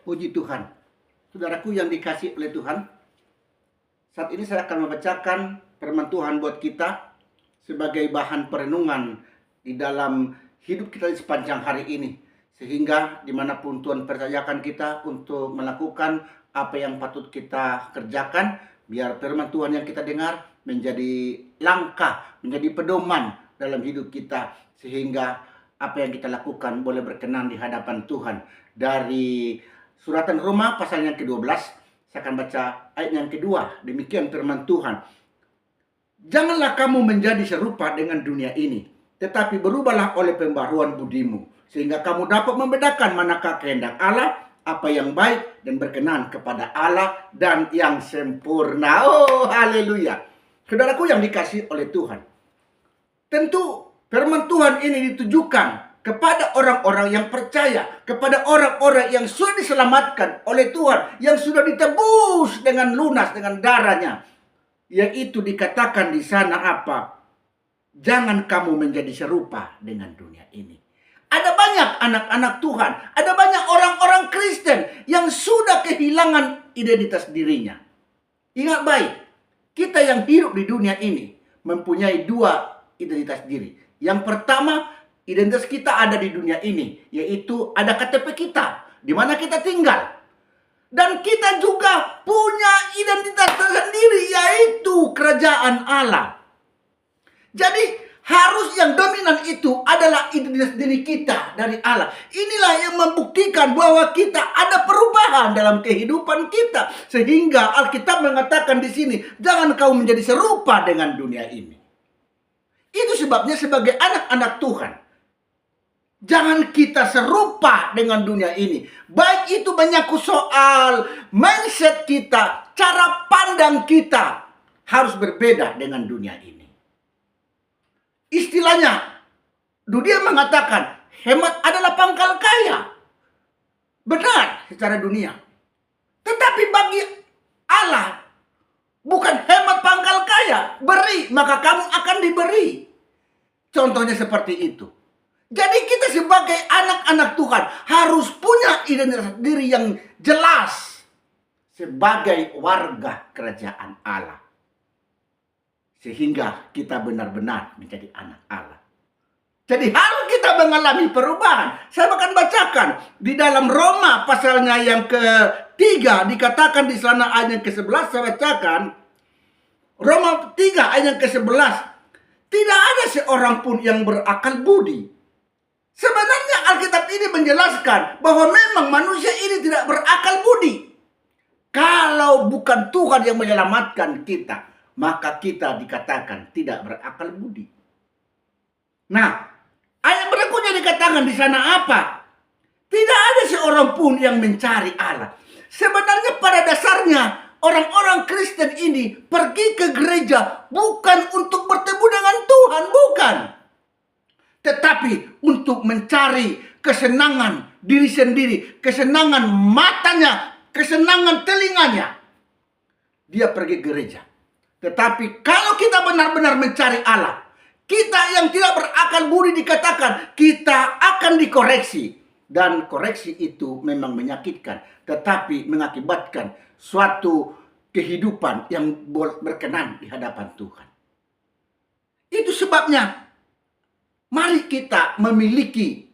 Puji Tuhan. Saudaraku yang dikasihi oleh Tuhan, saat ini saya akan membacakan firman Tuhan buat kita sebagai bahan perenungan di dalam hidup kita di sepanjang hari ini. Sehingga dimanapun Tuhan percayakan kita untuk melakukan apa yang patut kita kerjakan, biar firman Tuhan yang kita dengar menjadi langkah, menjadi pedoman dalam hidup kita. Sehingga apa yang kita lakukan boleh berkenan di hadapan Tuhan. Dari Suratan Roma pasal yang ke-12, saya akan baca ayat yang kedua. Demikian firman Tuhan. Janganlah kamu menjadi serupa dengan dunia ini, tetapi berubahlah oleh pembaruan budimu, sehingga kamu dapat membedakan manakah kehendak Allah, apa yang baik dan berkenan kepada Allah dan yang sempurna. Oh, haleluya. Saudaraku yang dikasihi oleh Tuhan. Tentu firman Tuhan ini ditujukan kepada orang-orang yang percaya, kepada orang-orang yang sudah diselamatkan oleh Tuhan, yang sudah ditebus dengan lunas dengan darahnya. Yaitu dikatakan di sana apa? Jangan kamu menjadi serupa dengan dunia ini. Ada banyak anak-anak Tuhan, ada banyak orang-orang Kristen yang sudah kehilangan identitas dirinya. Ingat baik, kita yang hidup di dunia ini mempunyai dua identitas diri. Yang pertama, identitas kita ada di dunia ini, yaitu ada KTP kita, di mana kita tinggal. Dan kita juga punya identitas tersendiri, yaitu kerajaan Allah. Jadi harus yang dominan itu adalah identitas diri kita dari Allah. Inilah yang membuktikan bahwa kita ada perubahan dalam kehidupan kita. Sehingga Alkitab mengatakan di sini, jangan kau menjadi serupa dengan dunia ini. Itu sebabnya sebagai anak-anak Tuhan, jangan kita serupa dengan dunia ini. Baik itu menyangkut soal mindset kita, cara pandang kita harus berbeda dengan dunia ini. Istilahnya, dunia mengatakan hemat adalah pangkal kaya. Benar secara dunia. Tetapi bagi Allah, bukan hemat pangkal kaya. Beri, maka kamu akan diberi. Contohnya seperti itu. Jadi kita sebagai anak-anak Tuhan harus punya identitas diri yang jelas sebagai warga kerajaan Allah. Sehingga kita benar-benar menjadi anak Allah. Jadi harus kita mengalami perubahan. Saya akan bacakan di dalam Roma pasalnya yang ke-3, dikatakan di sana ayat yang ke-11, saya bacakan. Roma 3 ayat yang ke-11. Tidak ada seorang pun yang berakal budi. Sebenarnya Alkitab ini menjelaskan bahwa memang manusia ini tidak berakal budi. Kalau bukan Tuhan yang menyelamatkan kita, maka kita dikatakan tidak berakal budi. Nah, ayat berikutnya dikatakan di sana apa? Tidak ada seorang pun yang mencari Allah. Sebenarnya pada dasarnya orang-orang Kristen ini pergi ke gereja bukan untuk bertemu dengan Tuhan, bukan. Tetapi untuk mencari kesenangan diri sendiri, kesenangan matanya, kesenangan telinganya. Dia pergi gereja. Tetapi kalau kita benar-benar mencari Allah, kita yang tidak berakal budi dikatakan, kita akan dikoreksi. Dan koreksi itu memang menyakitkan, tetapi mengakibatkan suatu kehidupan yang berkenan di hadapan Tuhan. Itu sebabnya mari kita memiliki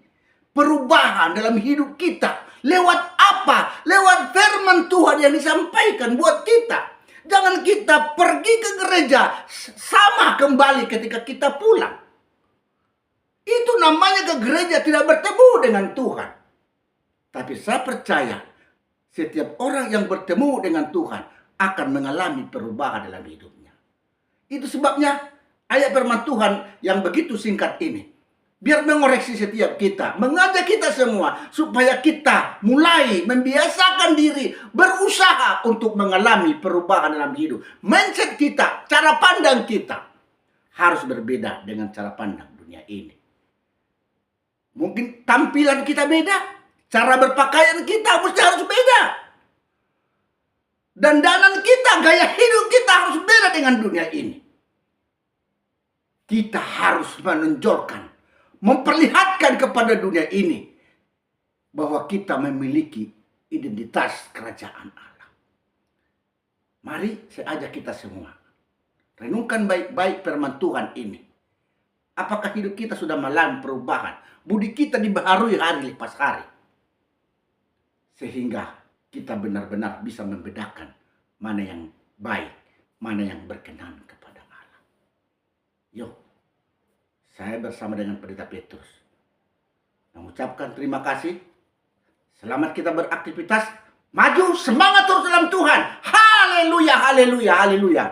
perubahan dalam hidup kita. Lewat apa? Lewat firman Tuhan yang disampaikan buat kita. Jangan kita pergi ke gereja sama kembali ketika kita pulang. Itu namanya ke gereja tidak bertemu dengan Tuhan. Tapi saya percaya setiap orang yang bertemu dengan Tuhan akan mengalami perubahan dalam hidupnya. Itu sebabnya ayat firman Tuhan yang begitu singkat ini, biar mengoreksi setiap kita, mengajak kita semua supaya kita mulai membiasakan diri, berusaha untuk mengalami perubahan dalam hidup. Mindset kita, cara pandang kita harus berbeda dengan cara pandang dunia ini. Mungkin tampilan kita beda, cara berpakaian kita mesti harus beda. Dandanan kita, gaya hidup kita harus beda dengan dunia ini. Kita harus menonjolkan, memperlihatkan kepada dunia ini bahwa kita memiliki identitas kerajaan Allah. Mari saya ajak kita semua, renungkan baik-baik firman Tuhan ini. Apakah hidup kita sudah mengalami perubahan? Budi kita dibaharui hari lepas hari. Sehingga kita benar-benar bisa membedakan mana yang baik, mana yang berkenan kepada Allah. Yuk, saya bersama dengan Pendeta Petrus mengucapkan terima kasih. Selamat kita beraktivitas. Maju, semangat terus dalam Tuhan. Haleluya, haleluya, haleluya.